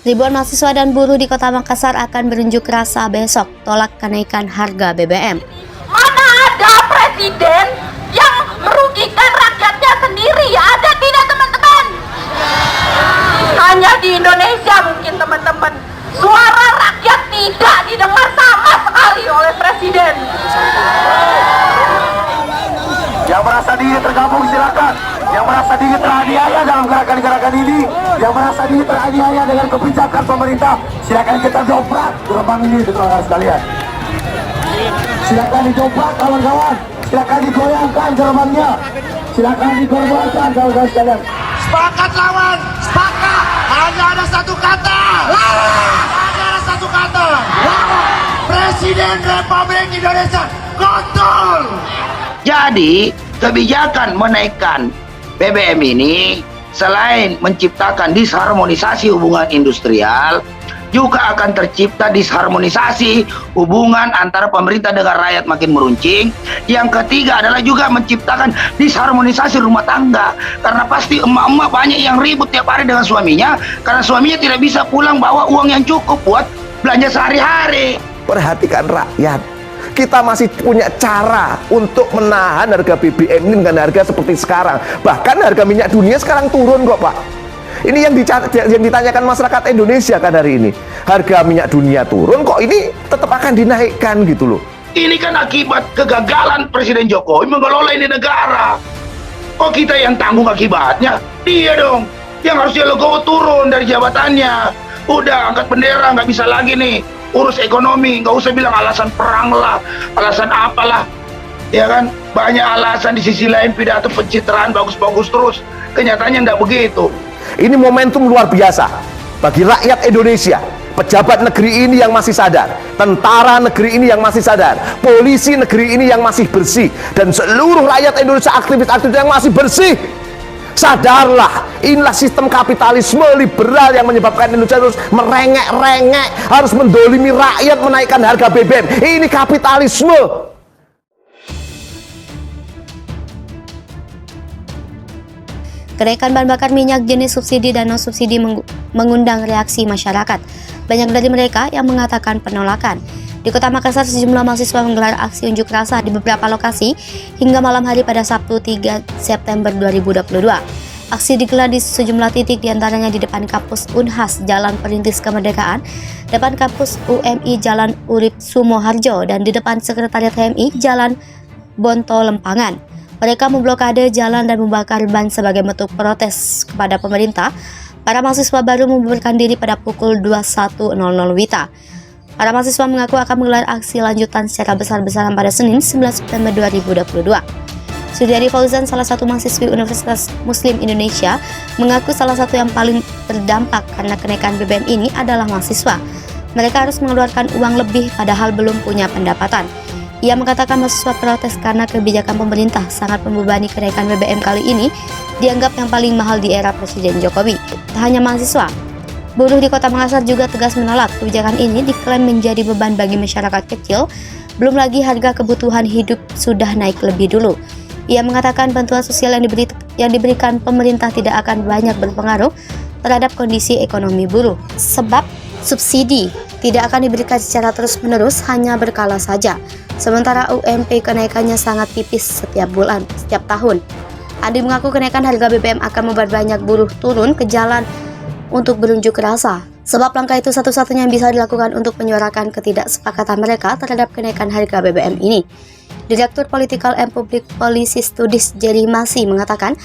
Ribuan mahasiswa dan buruh di Kota Makassar akan berunjuk rasa besok tolak kenaikan harga BBM. Mana ada presiden yang merugikan rakyatnya sendiri? Ada tidak teman-teman? Hanya di Indonesia mungkin teman-teman. Suara rakyat tidak didengar sama sekali oleh presiden. Yang merasa diri tergabung silakan. Yang merasa diri teraniaya dalam gerakan-gerakan ini, yang merasa diri teraniaya dengan kebijakan pemerintah, silakan kita dobrak gerbang ini, teman-teman sekalian. Silakan didobrak kawan-kawan, silakan digoyangkan gerbangnya, silakan digoyangkan kawan-kawan sekalian. Sepakat lawan, sepakat. Hanya ada satu kata. Hanya ada satu kata. Presiden Republik Indonesia kotor. Jadi kebijakan menaikkan BBM ini selain menciptakan disharmonisasi hubungan industrial, juga akan tercipta disharmonisasi hubungan antara pemerintah dengan rakyat makin meruncing. Yang ketiga adalah juga menciptakan disharmonisasi rumah tangga, karena pasti emak-emak banyak yang ribut tiap hari dengan suaminya karena suaminya tidak bisa pulang bawa uang yang cukup buat belanja sehari-hari. Perhatikan rakyat, kita masih punya cara untuk menahan harga BBM ini dengan harga seperti sekarang. Bahkan harga minyak dunia sekarang turun kok Pak. Ini yang ditanyakan masyarakat Indonesia kan hari ini. Harga minyak dunia turun kok ini tetap akan dinaikkan gitu loh. Ini kan akibat kegagalan Presiden Jokowi mengelola ini negara. Kok kita yang tanggung akibatnya? Dia dong yang harusnya legowo turun dari jabatannya. Udah angkat bendera, nggak bisa lagi nih urus ekonomi, nggak usah bilang alasan perang lah, alasan apalah, ya kan? Banyak alasan. Di sisi lain pidato pencitraan bagus-bagus terus, kenyataannya nggak begitu. Ini momentum luar biasa bagi rakyat Indonesia. Pejabat negeri ini yang masih sadar, tentara negeri ini yang masih sadar, polisi negeri ini yang masih bersih, dan seluruh rakyat Indonesia, aktivis-aktivis yang masih bersih. Sadarlah, inilah sistem kapitalisme liberal yang menyebabkan Indonesia terus merengek-rengek, harus mendolimi rakyat, menaikkan harga BBM. Ini kapitalisme. Kenaikan bahan bakar minyak jenis subsidi dan non-subsidi mengundang reaksi masyarakat. Banyak dari mereka yang mengatakan penolakan. Di Kota Makassar, sejumlah mahasiswa menggelar aksi unjuk rasa di beberapa lokasi hingga malam hari pada Sabtu 3 September 2022. Aksi digelar di sejumlah titik, diantaranya di depan kampus Unhas Jalan Perintis Kemerdekaan, depan kampus UMI Jalan Urip Sumoharjo, dan di depan Sekretariat HMI Jalan Bonto Lempangan. Mereka memblokade jalan dan membakar ban sebagai bentuk protes kepada pemerintah. Para mahasiswa baru membubarkan diri pada pukul 21.00 WITA. Para mahasiswa mengaku akan menggelar aksi lanjutan secara besar-besaran pada Senin 9 September 2022. Sudiari Fauzan, salah satu mahasiswi Universitas Muslim Indonesia, mengaku salah satu yang paling terdampak karena kenaikan BBM ini adalah mahasiswa. Mereka harus mengeluarkan uang lebih padahal belum punya pendapatan. Ia mengatakan mahasiswa protes karena kebijakan pemerintah sangat membebani. Kenaikan BBM kali ini dianggap yang paling mahal di era Presiden Jokowi. Tak hanya mahasiswa, buruh di Kota Makassar juga tegas menolak kebijakan ini, diklaim menjadi beban bagi masyarakat kecil. Belum lagi harga kebutuhan hidup sudah naik lebih dulu. Ia mengatakan bantuan sosial yang diberikan pemerintah tidak akan banyak berpengaruh terhadap kondisi ekonomi buruh, sebab subsidi tidak akan diberikan secara terus-menerus, hanya berkala saja. Sementara UMP kenaikannya sangat tipis setiap bulan, setiap tahun. Andi mengaku kenaikan harga BBM akan membuat banyak buruh turun ke jalan untuk berunjuk rasa. Sebab langkah itu satu-satunya yang bisa dilakukan untuk menyuarakan ketidaksepakatan mereka terhadap kenaikan harga BBM ini. Direktur Political and Public Policy Studies Jerry Masi mengatakan,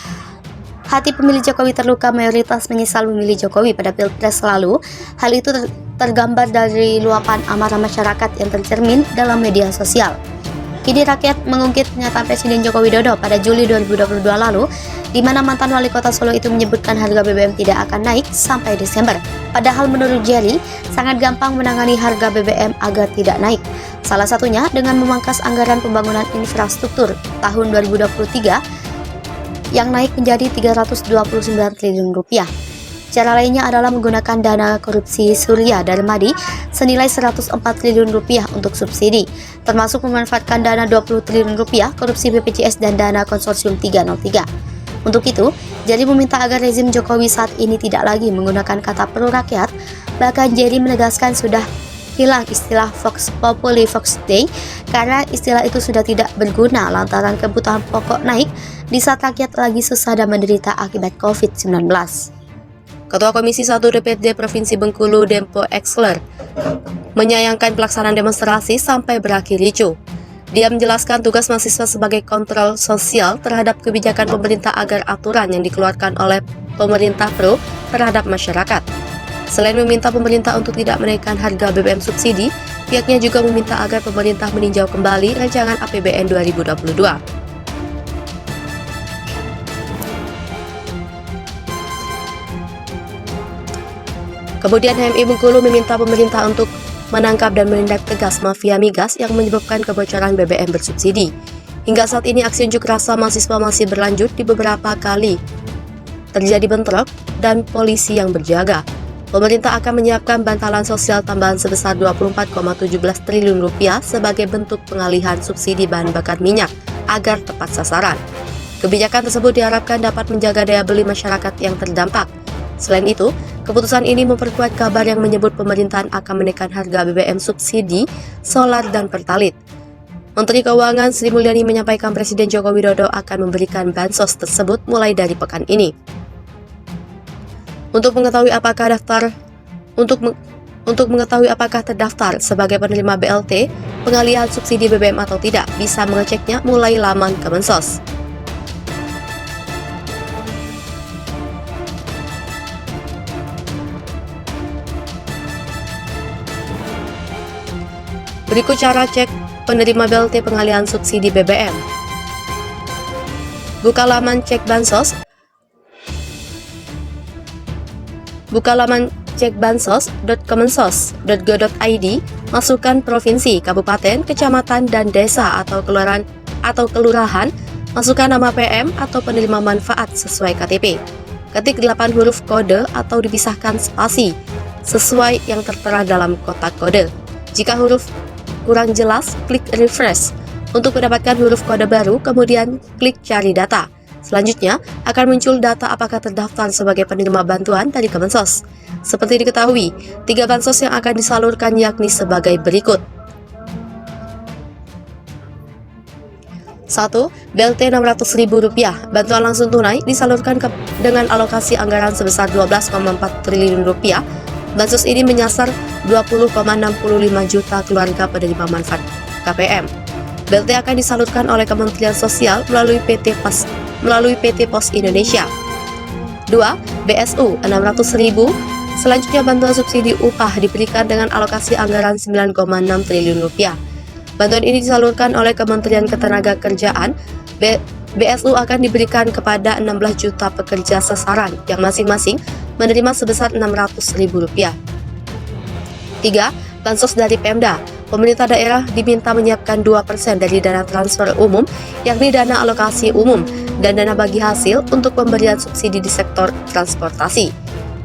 hati pemilih Jokowi terluka, mayoritas menyesal memilih Jokowi pada Pilpres lalu. Hal itu tergambar dari luapan amarah masyarakat yang tercermin dalam media sosial. Kini rakyat mengungkit pernyataan Presiden Joko Widodo pada Juli 2022 lalu, di mana mantan wali kota Solo itu menyebutkan harga BBM tidak akan naik sampai Desember. Padahal menurut Jerry, sangat gampang menangani harga BBM agar tidak naik. Salah satunya dengan memangkas anggaran pembangunan infrastruktur tahun 2023 yang naik menjadi 329 triliun rupiah. Cara lainnya adalah menggunakan dana korupsi Surya Darmadi senilai 104 triliun rupiah untuk subsidi, termasuk memanfaatkan dana 20 triliun rupiah korupsi BPJS dan dana konsorsium 303. Untuk itu, Jerry meminta agar rezim Jokowi saat ini tidak lagi menggunakan kata pro rakyat. Bahkan Jerry menegaskan sudah hilang istilah Vox Populi Vox Dei karena istilah itu sudah tidak berguna lantaran kebutuhan pokok naik di saat rakyat lagi susah dan menderita akibat COVID-19. Ketua Komisi 1 DPRD Provinsi Bengkulu Dempo Exler menyayangkan pelaksanaan demonstrasi sampai berakhir ricuh. Dia menjelaskan tugas mahasiswa sebagai kontrol sosial terhadap kebijakan pemerintah agar aturan yang dikeluarkan oleh pemerintah pro terhadap masyarakat. Selain meminta pemerintah untuk tidak menaikkan harga BBM subsidi, pihaknya juga meminta agar pemerintah meninjau kembali rancangan APBN 2022. Kemudian HMI Bengkulu meminta pemerintah untuk menangkap dan menindak tegas mafia migas yang menyebabkan kebocoran BBM bersubsidi. Hingga saat ini aksi unjuk rasa mahasiswa masih berlanjut di beberapa kali terjadi bentrok dan polisi yang berjaga. Pemerintah akan menyiapkan bantalan sosial tambahan sebesar 24,17 triliun rupiah sebagai bentuk pengalihan subsidi bahan bakar minyak agar tepat sasaran. Kebijakan tersebut diharapkan dapat menjaga daya beli masyarakat yang terdampak. Selain itu, keputusan ini memperkuat kabar yang menyebut pemerintahan akan menaikkan harga BBM subsidi, solar, dan pertalit. Menteri Keuangan Sri Mulyani menyampaikan Presiden Joko Widodo akan memberikan bansos tersebut mulai dari pekan ini. Untuk mengetahui apakah terdaftar sebagai penerima BLT, pengalihan subsidi BBM atau tidak, bisa mengeceknya mulai laman Kemensos. Berikut cara cek penerima BLT pengalihan subsidi BBM. Buka laman cek bansos. Buka laman cek bansos.kemensos.go.id, masukkan provinsi, kabupaten, kecamatan, dan desa atau kelurahan, masukkan nama PM atau penerima manfaat sesuai KTP. Ketik 8 huruf kode atau dipisahkan spasi sesuai yang tertera dalam kotak kode. Jika huruf kurang jelas, klik refresh. Untuk mendapatkan huruf kode baru, kemudian klik cari data. Selanjutnya, akan muncul data apakah terdaftar sebagai penerima bantuan dari Kemensos. Seperti diketahui, 3 bansos yang akan disalurkan yakni sebagai berikut. 1. BLT Rp600.000. Bantuan langsung tunai disalurkan dengan alokasi anggaran sebesar Rp12,4 triliun. Bansos ini menyasar 20,65 juta keluarga penerima manfaat KPM. BLT akan disalurkan oleh Kementerian Sosial melalui PT Pos Indonesia. 2. BSU Rp600.000. Selanjutnya bantuan subsidi upah diberikan dengan alokasi anggaran Rp9,6 triliun. Bantuan ini disalurkan oleh Kementerian Ketenagakerjaan. BSU akan diberikan kepada 16 juta pekerja sasaran yang masing-masing menerima sebesar Rp600.000. 3. Bansos dari Pemda. Pemerintah daerah diminta menyiapkan 2% dari dana transfer umum, yakni dana alokasi umum dan dana bagi hasil untuk pemberian subsidi di sektor transportasi.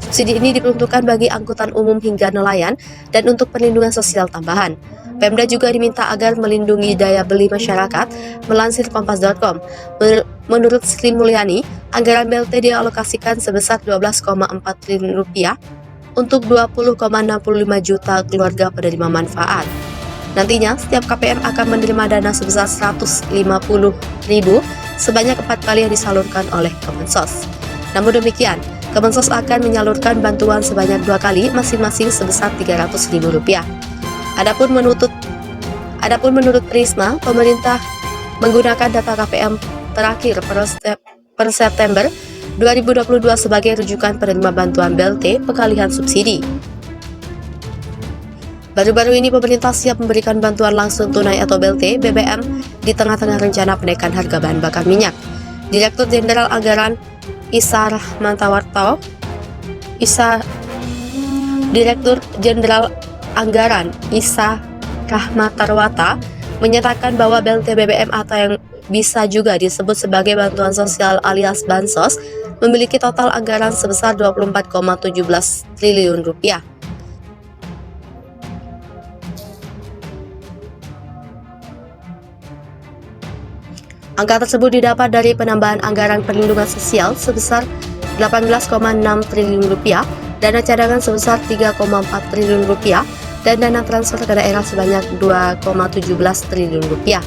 Subsidi ini diperuntukkan bagi angkutan umum hingga nelayan dan untuk perlindungan sosial tambahan. Pemda juga diminta agar melindungi daya beli masyarakat. Melansir Kompas.com, menurut Sri Mulyani, anggaran BLT dialokasikan sebesar Rp12,4 triliun untuk 20,65 juta keluarga penerima manfaat. Nantinya, setiap KPM akan menerima dana sebesar Rp150.000 sebanyak 4 kali yang disalurkan oleh Kemensos. Namun demikian, Kemensos akan menyalurkan bantuan sebanyak 2 kali masing-masing sebesar Rp300.000. Adapun menurut Risma, pemerintah menggunakan data KPM terakhir per September 2022 sebagai rujukan penerima bantuan BLT pengalihan subsidi. Baru-baru ini pemerintah siap memberikan bantuan langsung tunai atau BLT BBM di tengah-tengah rencana penaikan harga bahan bakar minyak. Direktur Jenderal Anggaran Direktur Jenderal Anggaran Isa Rahmatarwata menyatakan bahwa BLT BBM atau yang bisa juga disebut sebagai bantuan sosial alias bansos memiliki total anggaran sebesar Rp24,17 triliun. Angka tersebut didapat dari penambahan anggaran perlindungan sosial sebesar 18,6 triliun rupiah, dana cadangan sebesar 3,4 triliun rupiah, dan dana transfer ke daerah sebanyak 2,17 triliun rupiah.